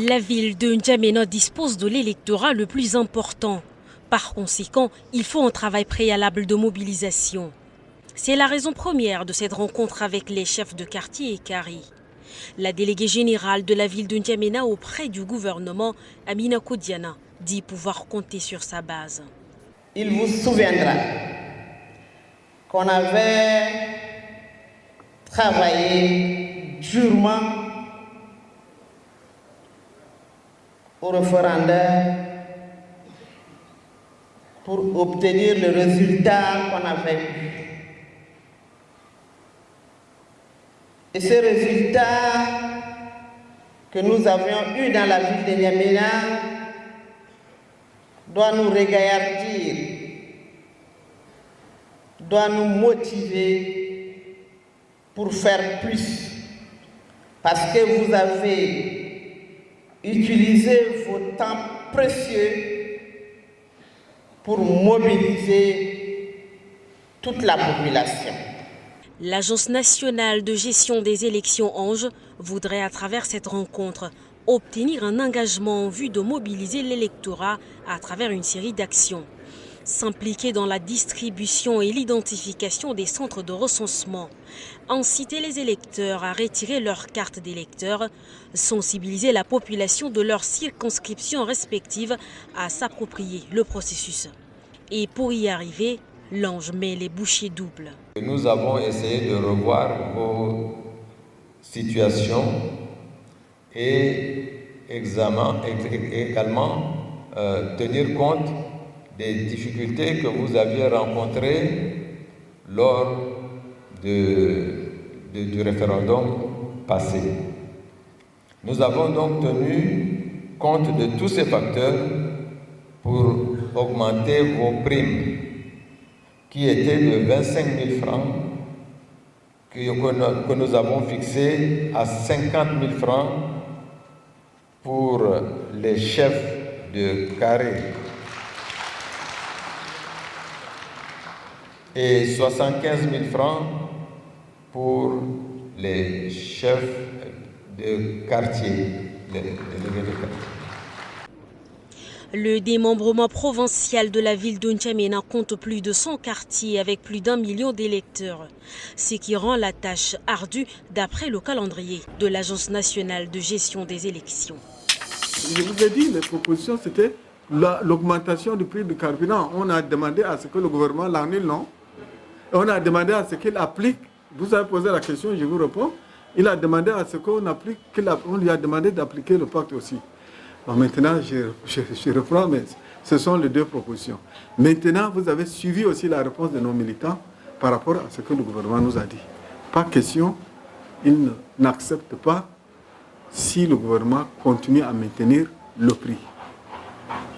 La ville de N'Djamena dispose de l'électorat le plus important. Par conséquent, il faut un travail préalable de mobilisation. C'est la raison première de cette rencontre avec les chefs de quartier et Kari. La déléguée générale de la ville de N'Djamena auprès du gouvernement, Amina Kodiana, dit pouvoir compter sur sa base. Il vous souviendra qu'on avait travaillé durement au référendum pour obtenir le résultat qu'on avait eu. Et ce résultat que nous avions eu dans la ville de N'Djamena doit nous regaillardir, doit nous motiver pour faire plus. Parce que vous avez utilisé vos temps précieux pour mobiliser toute la population. L'Agence nationale de gestion des élections ANGE voudrait à travers cette rencontre obtenir un engagement en vue de mobiliser l'électorat à travers une série d'actions. S'impliquer dans la distribution et l'identification des centres de recensement, inciter les électeurs à retirer leur carte d'électeur, sensibiliser la population de leurs circonscriptions respectives à s'approprier le processus. Et pour y arriver, l'Ange met les bouchées doubles. Nous avons essayé de revoir vos situations et également tenir compte des difficultés que vous aviez rencontrées lors du référendum passé. Nous avons donc tenu compte de tous ces facteurs pour augmenter vos primes qui étaient de 25 000 francs que nous avons fixées à 50 000 francs pour les chefs de carré et 75 000 francs pour les chefs de quartier, les délégués de quartier. Le démembrement provincial de la ville de N'Djamena compte plus de 100 quartiers avec plus d'1 million d'électeurs, ce qui rend la tâche ardue d'après le calendrier de l'Agence nationale de gestion des élections. Je vous ai dit, les propositions, c'était l'augmentation du prix du carburant. On a demandé à ce que le gouvernement l'annule, non? On a demandé à ce qu'il applique. Vous avez posé la question, je vous réponds. Il a demandé à ce qu'on applique, on lui a demandé d'appliquer le pacte aussi. Bon, maintenant, je reprends, mais ce sont les deux propositions. Maintenant, vous avez suivi aussi la réponse de nos militants par rapport à ce que le gouvernement nous a dit. Pas question, ils n'acceptent pas si le gouvernement continue à maintenir le prix.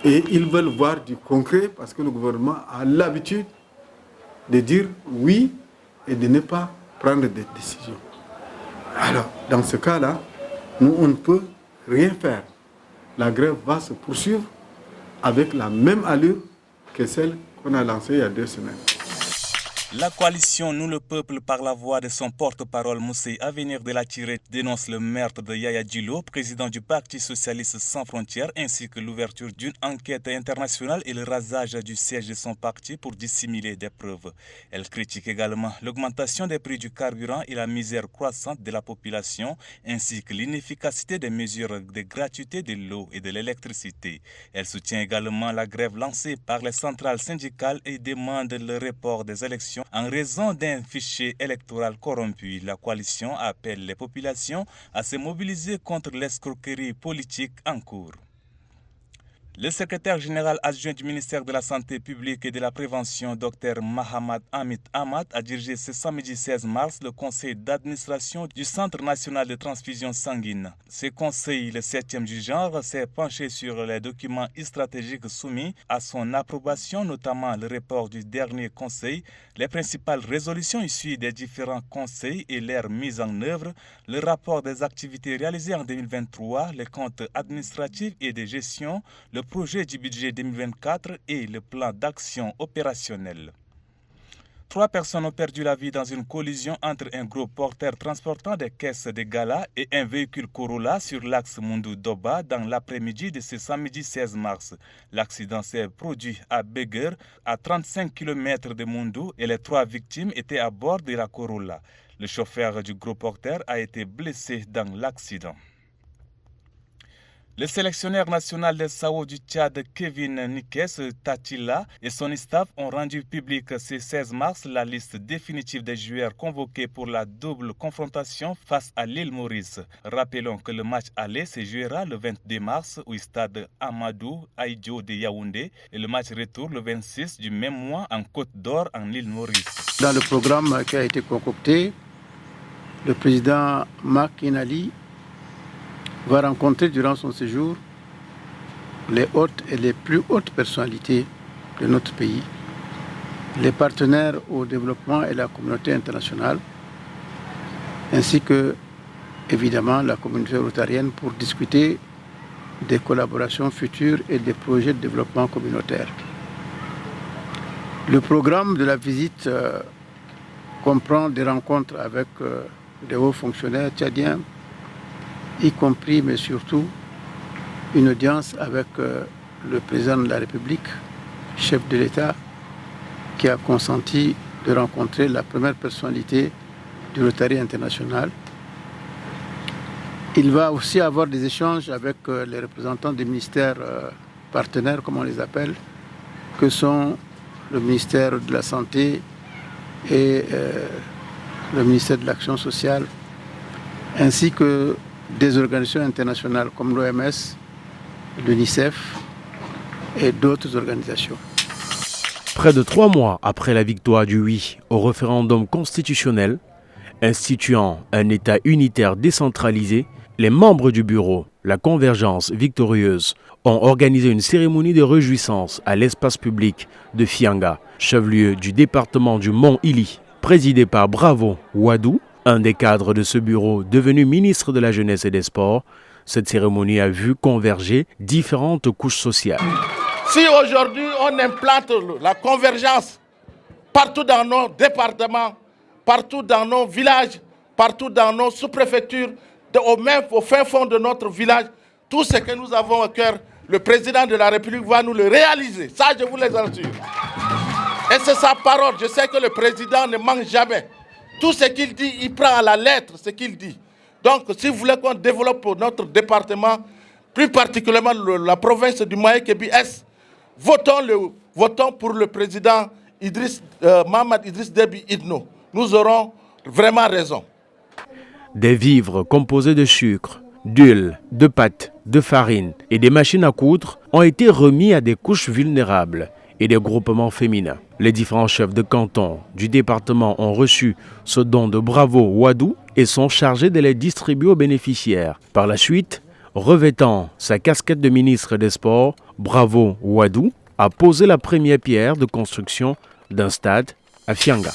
Et ils veulent voir du concret parce que le gouvernement a l'habitude de dire oui et de ne pas prendre des décisions. Alors, dans ce cas-là, nous, on ne peut rien faire. La grève va se poursuivre avec la même allure que celle qu'on a lancée il y a 2 semaines. La coalition Nous le Peuple, par la voix de son porte-parole Moussé Avenir de la Tirée, dénonce le meurtre de Yaya Djilo, président du Parti socialiste sans frontières, ainsi que l'ouverture d'une enquête internationale et le rasage du siège de son parti pour dissimuler des preuves. Elle critique également l'augmentation des prix du carburant et la misère croissante de la population, ainsi que l'inefficacité des mesures de gratuité de l'eau et de l'électricité. Elle soutient également la grève lancée par les centrales syndicales et demande le report des élections en raison d'un fichier électoral corrompu. La coalition appelle les populations à se mobiliser contre l'escroquerie politique en cours. Le secrétaire général adjoint du ministère de la Santé publique et de la Prévention, Dr Mahamad Amit Ahmad, a dirigé ce samedi 16 mars le conseil d'administration du Centre national de transfusion sanguine. Ce conseil, le 7e du genre, s'est penché sur les documents stratégiques soumis à son approbation, notamment le rapport du dernier conseil, les principales résolutions issues des différents conseils et leur mise en œuvre, le rapport des activités réalisées en 2023, les comptes administratifs et de gestion, le projet du budget 2024 et le plan d'action opérationnel. 3 personnes ont perdu la vie dans une collision entre un gros porteur transportant des caisses de gala et un véhicule Corolla sur l'axe Moundou-Doba dans l'après-midi de ce samedi 16 mars. L'accident s'est produit à Beguer, à 35 km de Moundou, et les 3 victimes étaient à bord de la Corolla. Le chauffeur du gros porteur a été blessé dans l'accident. Le sélectionneur national des SAO du Tchad, Kevin Nikes Tatila, et son staff ont rendu public ce 16 mars la liste définitive des joueurs convoqués pour la double confrontation face à l'île Maurice. Rappelons que le match aller se jouera le 22 mars au stade Amadou Aïdjo de Yaoundé et le match retour le 26 du même mois en Côte d'Or en île Maurice. Dans le programme qui a été concocté, le président Macky Sall va rencontrer durant son séjour les hautes et les plus hautes personnalités de notre pays, les partenaires au développement et la communauté internationale, ainsi que, évidemment, la communauté rotarienne pour discuter des collaborations futures et des projets de développement communautaire. Le programme de la visite comprend des rencontres avec des hauts fonctionnaires tchadiens, y compris, mais surtout, une audience avec le président de la République, chef de l'État, qui a consenti de rencontrer la première personnalité du Rotary international. Il va aussi avoir des échanges avec les représentants des ministères partenaires, comme on les appelle, que sont le ministère de la Santé et le ministère de l'Action sociale, ainsi que des organisations internationales comme l'OMS, l'UNICEF et d'autres organisations. Près de 3 mois après la victoire du oui au référendum constitutionnel, instituant un État unitaire décentralisé, les membres du bureau, la Convergence victorieuse, ont organisé une cérémonie de réjouissance à l'espace public de Fianga, chef-lieu du département du Mont-Ili, présidé par Bravo Wadou, un des cadres de ce bureau devenu ministre de la Jeunesse et des Sports. Cette cérémonie a vu converger différentes couches sociales. Si aujourd'hui on implante la convergence partout dans nos départements, partout dans nos villages, partout dans nos sous-préfectures, au fin fond de notre village, tout ce que nous avons au cœur, le président de la République va nous le réaliser. Ça, je vous les assure. Et c'est sa parole. Je sais que le président ne manque jamais. Tout ce qu'il dit, il prend à la lettre ce qu'il dit. Donc, si vous voulez qu'on développe notre département, plus particulièrement la province du Moyen-Kébi-Est, votons pour le président Mohamed Idriss Déby Itno. Nous aurons vraiment raison. Des vivres composés de sucre, d'huile, de pâtes, de farine et des machines à coudre ont été remis à des couches vulnérables et des groupements féminins. Les différents chefs de canton du département ont reçu ce don de Bravo Wadou et sont chargés de les distribuer aux bénéficiaires. Par la suite, revêtant sa casquette de ministre des Sports, Bravo Wadou a posé la première pierre de construction d'un stade à Fianga.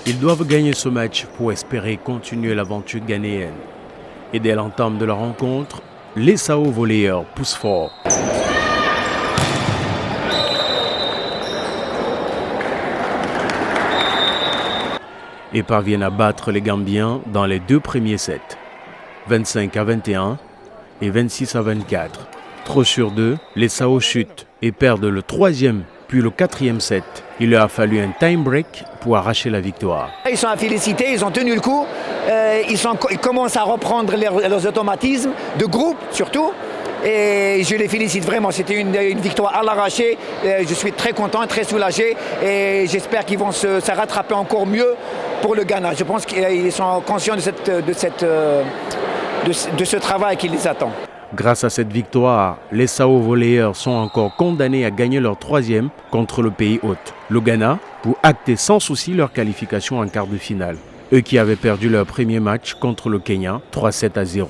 Ils doivent gagner ce match pour espérer continuer l'aventure ghanéenne. Et dès l'entame de la rencontre, les SAO volleyeurs poussent fort. Et parviennent à battre les Gambiens dans les 2 premiers sets, 25-21 et 26-24. Trop sur 2, les SAO chutent et perdent le 3e puis le 4e set. Il leur a fallu un time break pour arracher la victoire. Ils sont à féliciter, ils ont tenu le coup, ils commencent à reprendre leurs automatismes, de groupe surtout. Et je les félicite vraiment, c'était une victoire à l'arraché. Je suis très content, très soulagé et j'espère qu'ils vont se rattraper encore mieux pour le Ghana. Je pense qu'ils sont conscients de ce travail qui les attend. Grâce à cette victoire, les SAO volleyeurs sont encore condamnés à gagner leur 3e contre le pays hôte, le Ghana, pour acter sans souci leur qualification en quart de finale. Eux qui avaient perdu leur premier match contre le Kenya, 3-7-0.